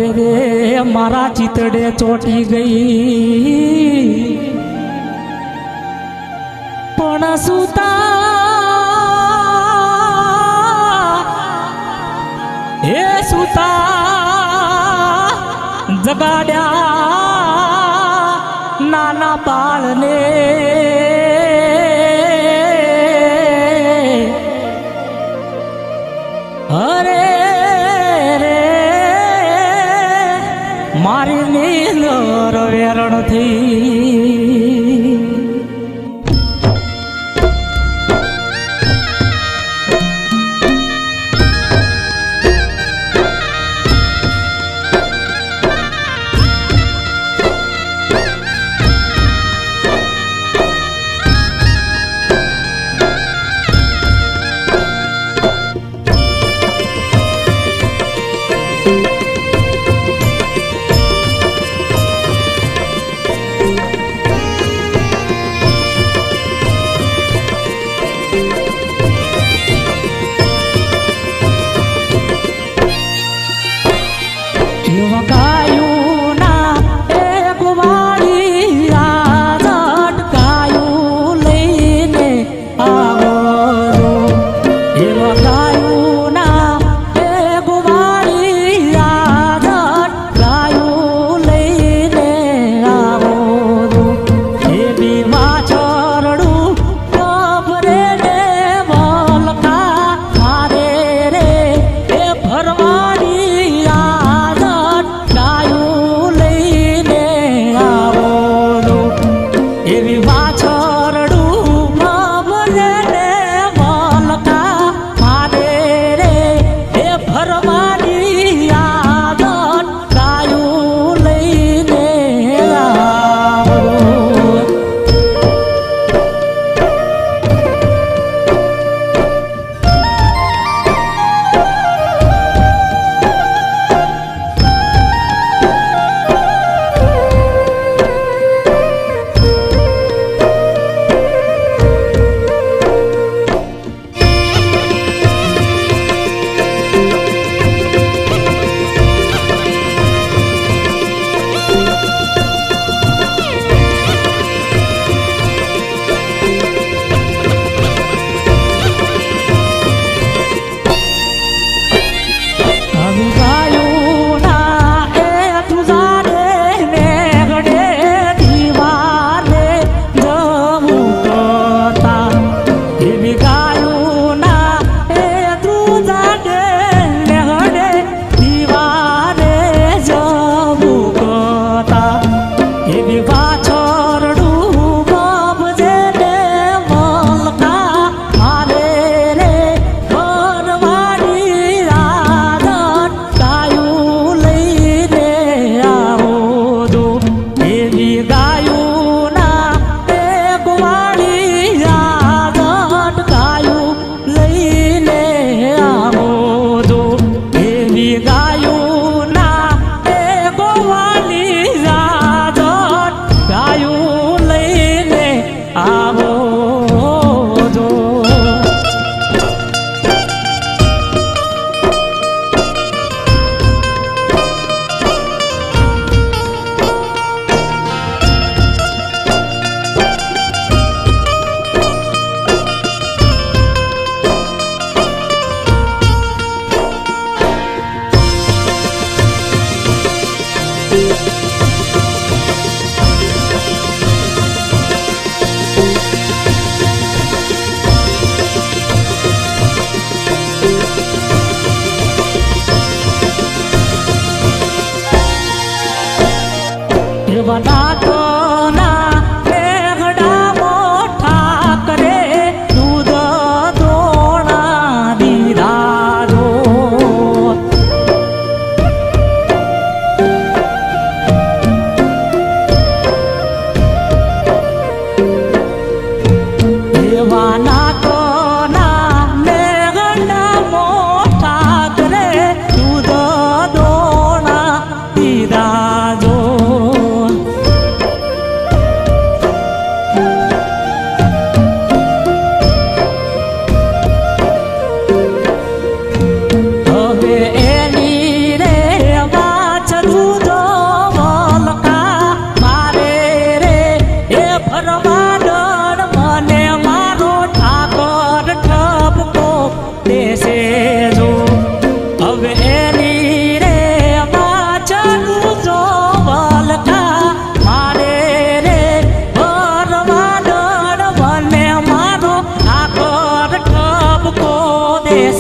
અરે રે મારા ચિતડે ચોટી ગઈ પણ સુતા હે સુતા જગાડ્યા નાના બાળને અરે રે મારી નીંદર વેરણ થઈ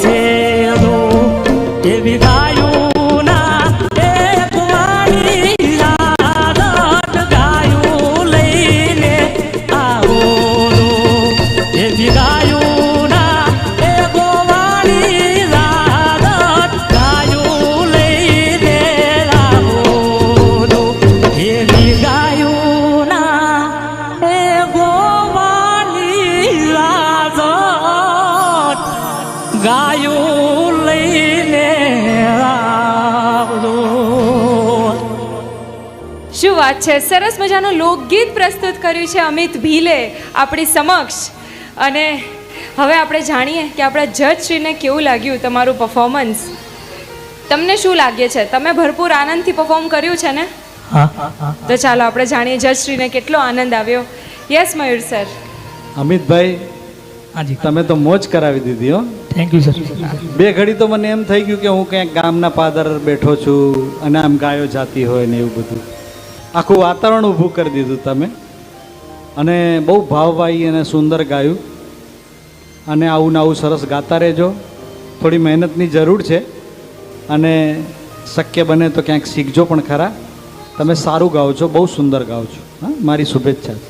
છે લો એવી ગાયું ના એક વાણી યાદ ગાયું લઈને આવો લો એવી ગાયું ના એક વાણી યાદ ગાયું લઈને આવો લો એવી ગાયું ના એક વાણી યાદ ગાયું લઈને આવજો. શું વાત છે! સરસ મજાનું લોકગીત પ્રસ્તુત કર્યું છે અમિત ભીલે આપણી સમક્ષ. અને હવે આપણે જાણીએ કે આપણા જજશ્રીને કેવું લાગ્યું તમારું પરફોર્મન્સ. તમને શું લાગે છે? તમે ભરપૂર આનંદથી પરફોર્મ કર્યું છે ને? તો ચાલો આપણે જાણીએ જજશ્રીને કેટલો આનંદ આવ્યો. યસ મયુર સર. અમિતભાઈ, હાજી, તમે તો મોજ કરાવી દીધી હો. Thank you sir. બે ઘડી તો મને એમ થઈ ગયું કે હું ક્યાંક ગામના પાદર બેઠો છું અને આમ ગાયો જાતી હોય ને એવું બધું. આખું વાતાવરણ ઊભું કરી દીધું તમે. અને બહુ ભાવવાહી અને સુંદર ગાયું. અને આવું ને આવું સરસ ગાતા રહેજો. થોડી મહેનતની જરૂર છે અને શક્ય બને તો ક્યાંક શીખજો પણ ખરા. તમે સારું ગાઓ છો, બહુ સુંદર ગાઓ છો. હા, મારી શુભેચ્છા છે.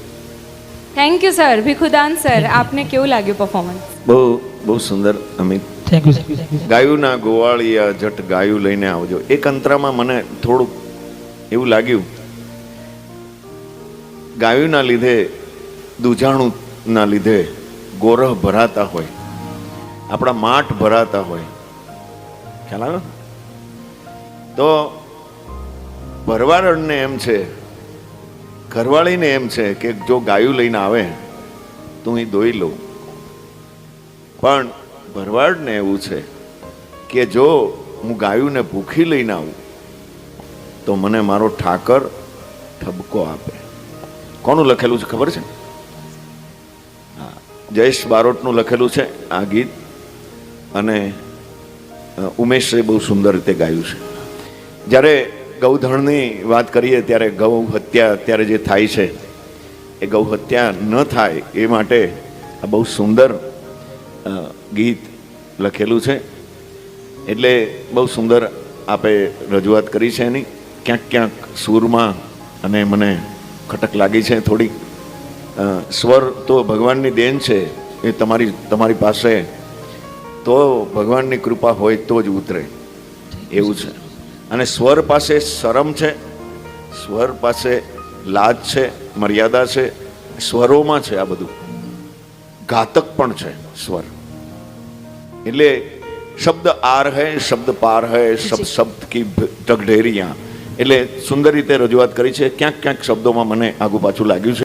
Thank you sir. Bhikhudan sir, આપને કેવું લાગ્યું પરફોર્મન્સ? બહુ બહુ સુંદર અમિત. Thank you sir. ગાયુંના ગોવાળિયા જટ ગાયું લઈને આવજો. એક અંતરામાં મને થોડુંક એવું લાગ્યું, ગાયુંના લીધે, દૂધાણુના લીધે ગોરહ ભરાતા હોય, આપણા માઠ ભરાતા હોય. ખ્યાલ આવ્યો? તો ભરવાડને એમ છે, ઘરવાળીને એમ છે કે જો ગાયું લઈને આવે તો હું દોઈ લઉં. પણ ભરવાડને એવું છે કે જો હું ગાયુંને ભૂખી લઈને આવું તો મને મારો ઠાકર ઠબકો આપે. કોનું લખેલું છે ખબર છે? હા, જયેશ બારોટનું લખેલું છે આ ગીત. અને ઉમેશે બહુ સુંદર રીતે ગાયું છે. જ્યારે ગૌધણની વાત કરીએ ત્યારે ગૌ હત્યા અત્યારે જે થાય છે એ ગૌ હત્યા ન થાય એ માટે આ બહુ સુંદર ગીત લખેલું છે. એટલે બહુ સુંદર આપે રજૂઆત કરી છે એની. ક્યાંક ક્યાંક સૂરમાં અને મને ખટક લાગી છે થોડી. સ્વર તો ભગવાનની દેન છે, એ તમારી પાસે તો ભગવાનની કૃપા હોય તો જ ઉતરે એવું છે. અને સ્વર પાસે શરમ છે, સ્વર પાસે લાજ છે, મર્યાદા છે. સ્વરોમાં છે આ બધું. ઘાતક પણ છે સ્વર. એટલે શબ્દ આર હૈ, શબ્દ પાર હૈ, શબ્દ કી ઢગઢેરિયા. એટલે સુંદર રીતે રજૂઆત કરી છે. ક્યાંક ક્યાંક શબ્દોમાં મને આગુ પાછું લાગ્યું છે.